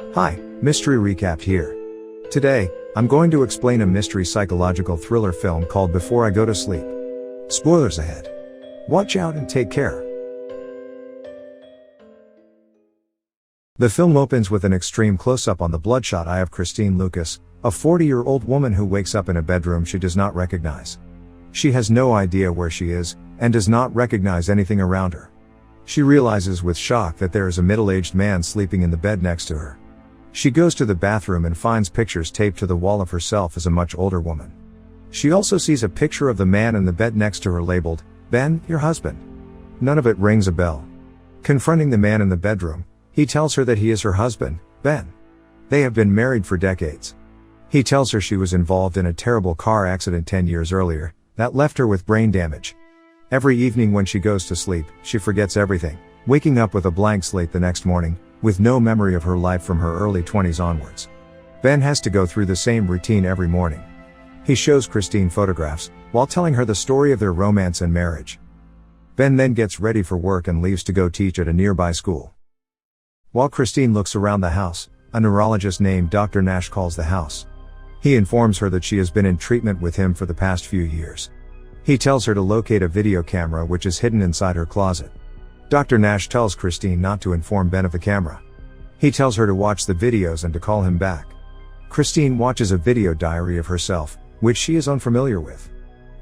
Hi, Mystery Recap here. Today, I'm going to explain a mystery psychological thriller film called Before I Go to Sleep. Spoilers ahead. Watch out and take care. The film opens with an extreme close-up on the bloodshot eye of Christine Lucas, a 40-year-old woman who wakes up in a bedroom she does not recognize. She has no idea where she is, and does not recognize anything around her. She realizes with shock that there is a middle-aged man sleeping in the bed next to her. She goes to the bathroom and finds pictures taped to the wall of herself as a much older woman. She also sees a picture of the man in the bed next to her labeled, "Ben, your husband." None of it rings a bell. Confronting the man in the bedroom, he tells her that he is her husband, Ben. They have been married for decades. He tells her she was involved in a terrible car accident 10 years earlier, that left her with brain damage. Every evening when she goes to sleep, she forgets everything, waking up with a blank slate the next morning, with no memory of her life from her early 20s onwards. Ben has to go through the same routine every morning. He shows Christine photographs, while telling her the story of their romance and marriage. Ben then gets ready for work and leaves to go teach at a nearby school. While Christine looks around the house, a neurologist named Dr. Nash calls the house. He informs her that she has been in treatment with him for the past few years. He tells her to locate a video camera which is hidden inside her closet. Dr. Nash tells Christine not to inform Ben of the camera. He tells her to watch the videos and to call him back. Christine watches a video diary of herself, which she is unfamiliar with.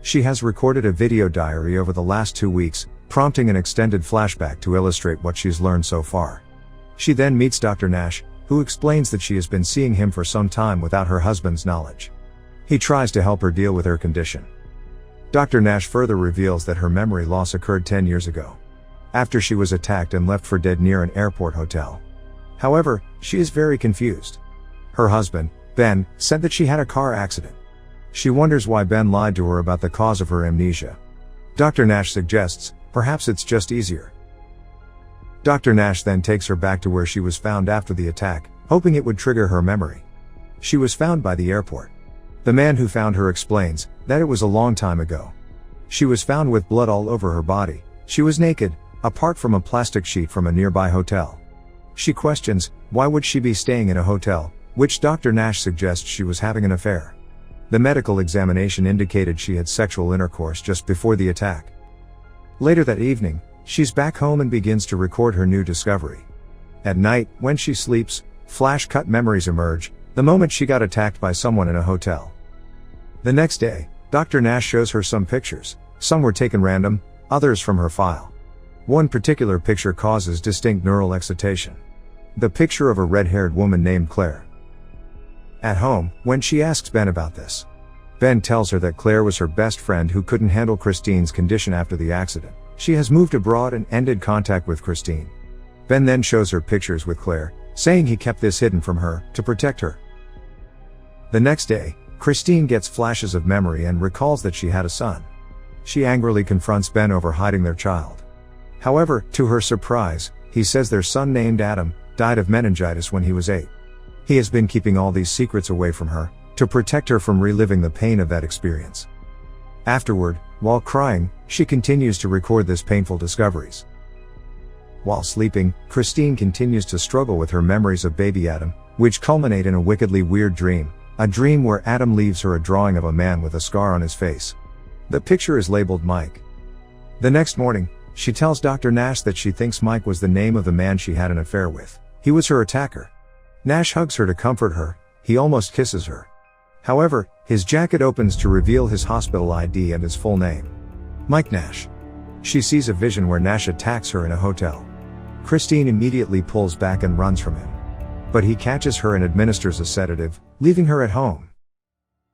She has recorded a video diary over the last 2 weeks, prompting an extended flashback to illustrate what she's learned so far. She then meets Dr. Nash, who explains that she has been seeing him for some time without her husband's knowledge. He tries to help her deal with her condition. Dr. Nash further reveals that her memory loss occurred 10 years ago, after she was attacked and left for dead near an airport hotel. However, she is very confused. Her husband, Ben, said that she had a car accident. She wonders why Ben lied to her about the cause of her amnesia. Dr. Nash suggests, perhaps it's just easier. Dr. Nash then takes her back to where she was found after the attack, hoping it would trigger her memory. She was found by the airport. The man who found her explains that it was a long time ago. She was found with blood all over her body. She was naked, apart from a plastic sheet from a nearby hotel. She questions, why would she be staying in a hotel, which Dr. Nash suggests she was having an affair. The medical examination indicated she had sexual intercourse just before the attack. Later that evening, she's back home and begins to record her new discovery. At night, when she sleeps, flash-cut memories emerge, the moment she got attacked by someone in a hotel. The next day, Dr. Nash shows her some pictures. Some were taken random, others from her file. One particular picture causes distinct neural excitation. The picture of a red-haired woman named Claire. At home, when she asks Ben about this, Ben tells her that Claire was her best friend who couldn't handle Christine's condition after the accident. She has moved abroad and ended contact with Christine. Ben then shows her pictures with Claire, saying he kept this hidden from her, to protect her. The next day, Christine gets flashes of memory and recalls that she had a son. She angrily confronts Ben over hiding their child. However, to her surprise, he says their son named Adam died of meningitis when he was 8. He has been keeping all these secrets away from her, to protect her from reliving the pain of that experience. Afterward, while crying, she continues to record this painful discoveries. While sleeping, Christine continues to struggle with her memories of baby Adam, which culminate in a wickedly weird dream, a dream where Adam leaves her a drawing of a man with a scar on his face. The picture is labeled Mike. The next morning, she tells Dr. Nash that she thinks Mike was the name of the man she had an affair with. He was her attacker. Nash hugs her to comfort her. He almost kisses her. However, his jacket opens to reveal his hospital ID and his full name. Mike Nash. She sees a vision where Nash attacks her in a hotel. Christine immediately pulls back and runs from him. But he catches her and administers a sedative, leaving her at home.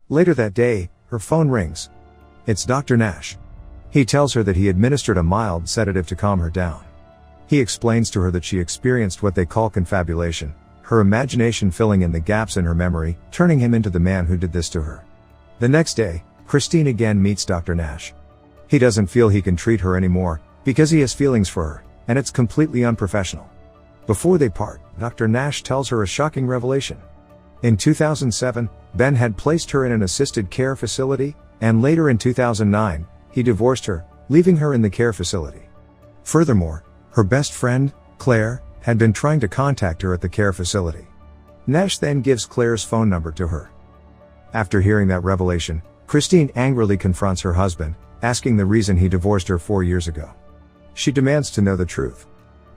Later that day, her phone rings. It's Dr. Nash. He tells her that he administered a mild sedative to calm her down. He explains to her that she experienced what they call confabulation, her imagination filling in the gaps in her memory, turning him into the man who did this to her. The next day, Christine again meets Dr. Nash. He doesn't feel he can treat her anymore, because he has feelings for her, and it's completely unprofessional. Before they part, Dr. Nash tells her a shocking revelation. In 2007, Ben had placed her in an assisted care facility, and later in 2009, he divorced her, leaving her in the care facility. Furthermore, her best friend, Claire, had been trying to contact her at the care facility. Nash then gives Claire's phone number to her. After hearing that revelation, Christine angrily confronts her husband, asking the reason he divorced her 4 years ago. She demands to know the truth.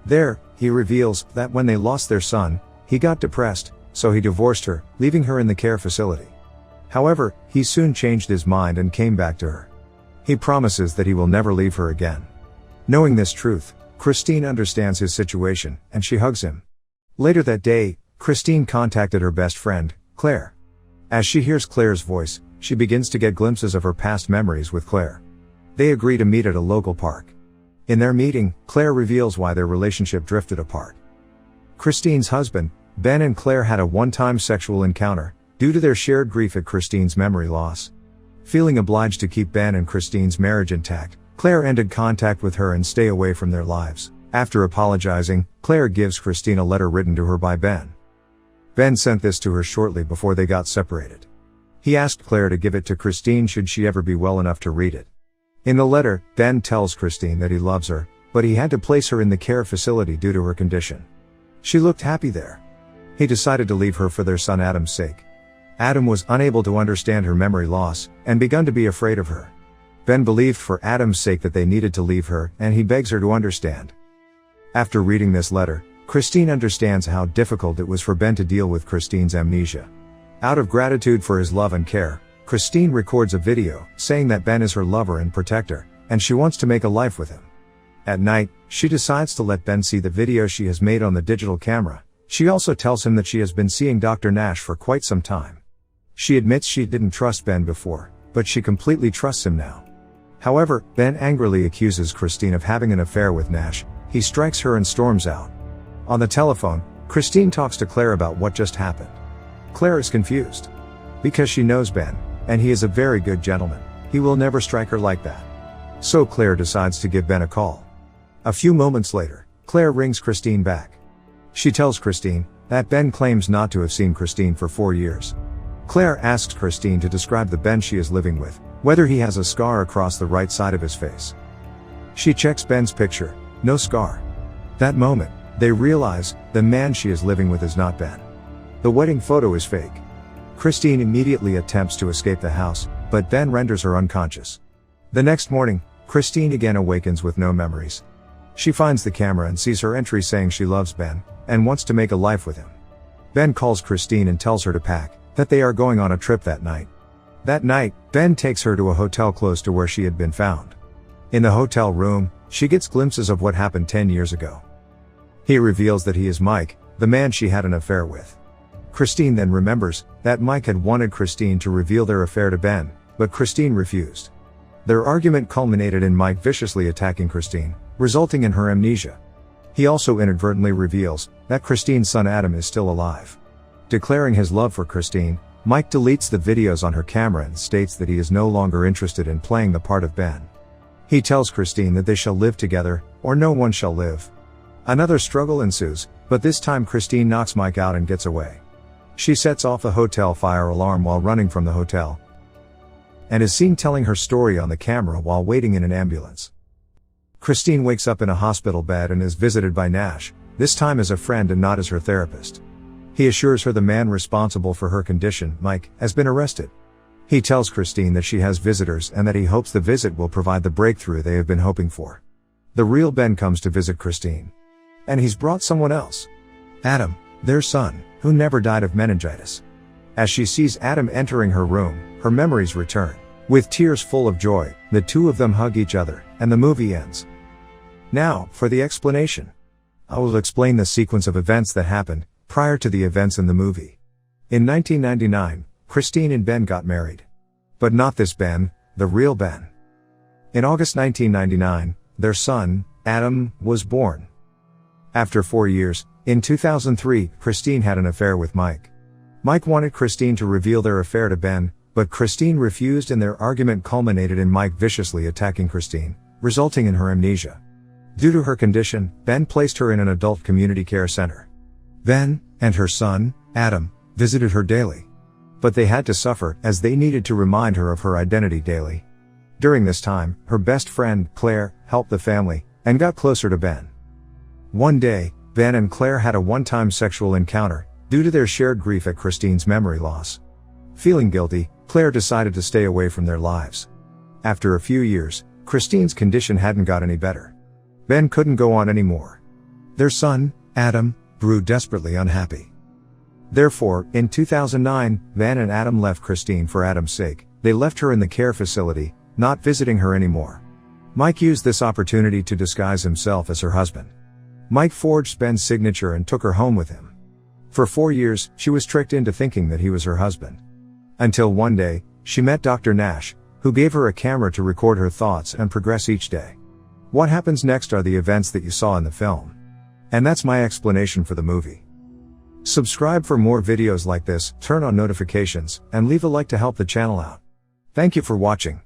There, he reveals that when they lost their son, he got depressed, so he divorced her, leaving her in the care facility. However, he soon changed his mind and came back to her. He promises that he will never leave her again. Knowing this truth, Christine understands his situation, and she hugs him. Later that day, Christine contacted her best friend, Claire. As she hears Claire's voice, she begins to get glimpses of her past memories with Claire. They agree to meet at a local park. In their meeting, Claire reveals why their relationship drifted apart. Christine's husband, Ben, and Claire had a one-time sexual encounter, due to their shared grief at Christine's memory loss. Feeling obliged to keep Ben and Christine's marriage intact, Claire ended contact with her and stay away from their lives. After apologizing, Claire gives Christine a letter written to her by Ben. Ben sent this to her shortly before they got separated. He asked Claire to give it to Christine should she ever be well enough to read it. In the letter, Ben tells Christine that he loves her, but he had to place her in the care facility due to her condition. She looked happy there. He decided to leave her for their son Adam's sake. Adam was unable to understand her memory loss, and begun to be afraid of her. Ben believed for Adam's sake that they needed to leave her, and he begs her to understand. After reading this letter, Christine understands how difficult it was for Ben to deal with Christine's amnesia. Out of gratitude for his love and care, Christine records a video, saying that Ben is her lover and protector, and she wants to make a life with him. At night, she decides to let Ben see the video she has made on the digital camera. She also tells him that she has been seeing Dr. Nash for quite some time. She admits she didn't trust Ben before, but she completely trusts him now. However, Ben angrily accuses Christine of having an affair with Nash. He strikes her and storms out. On the telephone, Christine talks to Claire about what just happened. Claire is confused. Because she knows Ben, and he is a very good gentleman, he will never strike her like that. So Claire decides to give Ben a call. A few moments later, Claire rings Christine back. She tells Christine that Ben claims not to have seen Christine for 4 years. Claire asks Christine to describe the Ben she is living with, whether he has a scar across the right side of his face. She checks Ben's picture, no scar. That moment, they realize the man she is living with is not Ben. The wedding photo is fake. Christine immediately attempts to escape the house, but Ben renders her unconscious. The next morning, Christine again awakens with no memories. She finds the camera and sees her entry saying she loves Ben, and wants to make a life with him. Ben calls Christine and tells her to pack, that they are going on a trip that night. That night, Ben takes her to a hotel close to where she had been found. In the hotel room, she gets glimpses of what happened 10 years ago. He reveals that he is Mike, the man she had an affair with. Christine then remembers that Mike had wanted Christine to reveal their affair to Ben, but Christine refused. Their argument culminated in Mike viciously attacking Christine, resulting in her amnesia. He also inadvertently reveals that Christine's son Adam is still alive. Declaring his love for Christine, Mike deletes the videos on her camera and states that he is no longer interested in playing the part of Ben. He tells Christine that they shall live together, or no one shall live. Another struggle ensues, but this time Christine knocks Mike out and gets away. She sets off the hotel fire alarm while running from the hotel, and is seen telling her story on the camera while waiting in an ambulance. Christine wakes up in a hospital bed and is visited by Nash, this time as a friend and not as her therapist. He assures her the man responsible for her condition, Mike, has been arrested. He tells Christine that she has visitors and that he hopes the visit will provide the breakthrough they have been hoping for. The real Ben comes to visit Christine. And he's brought someone else. Adam, their son, who never died of meningitis. As she sees Adam entering her room, her memories return. With tears full of joy, the two of them hug each other, and the movie ends. Now, for the explanation. I will explain the sequence of events that happened prior to the events in the movie. In 1999, Christine and Ben got married. But not this Ben, the real Ben. In August 1999, their son, Adam, was born. After 4 years, in 2003, Christine had an affair with Mike. Mike wanted Christine to reveal their affair to Ben, but Christine refused and their argument culminated in Mike viciously attacking Christine, resulting in her amnesia. Due to her condition, Ben placed her in an adult community care center. Ben, and her son, Adam, visited her daily. But they had to suffer, as they needed to remind her of her identity daily. During this time, her best friend, Claire, helped the family, and got closer to Ben. One day, Ben and Claire had a one-time sexual encounter, due to their shared grief at Christine's memory loss. Feeling guilty, Claire decided to stay away from their lives. After a few years, Christine's condition hadn't got any better. Ben couldn't go on anymore. Their son, Adam, grew desperately unhappy. Therefore, in 2009, Van and Adam left Christine for Adam's sake. They left her in the care facility, not visiting her anymore. Mike used this opportunity to disguise himself as her husband. Mike forged Ben's signature and took her home with him. For 4 years, she was tricked into thinking that he was her husband. Until one day, she met Dr. Nash, who gave her a camera to record her thoughts and progress each day. What happens next are the events that you saw in the film. And that's my explanation for the movie. Subscribe for more videos like this, turn on notifications, and leave a like to help the channel out. Thank you for watching.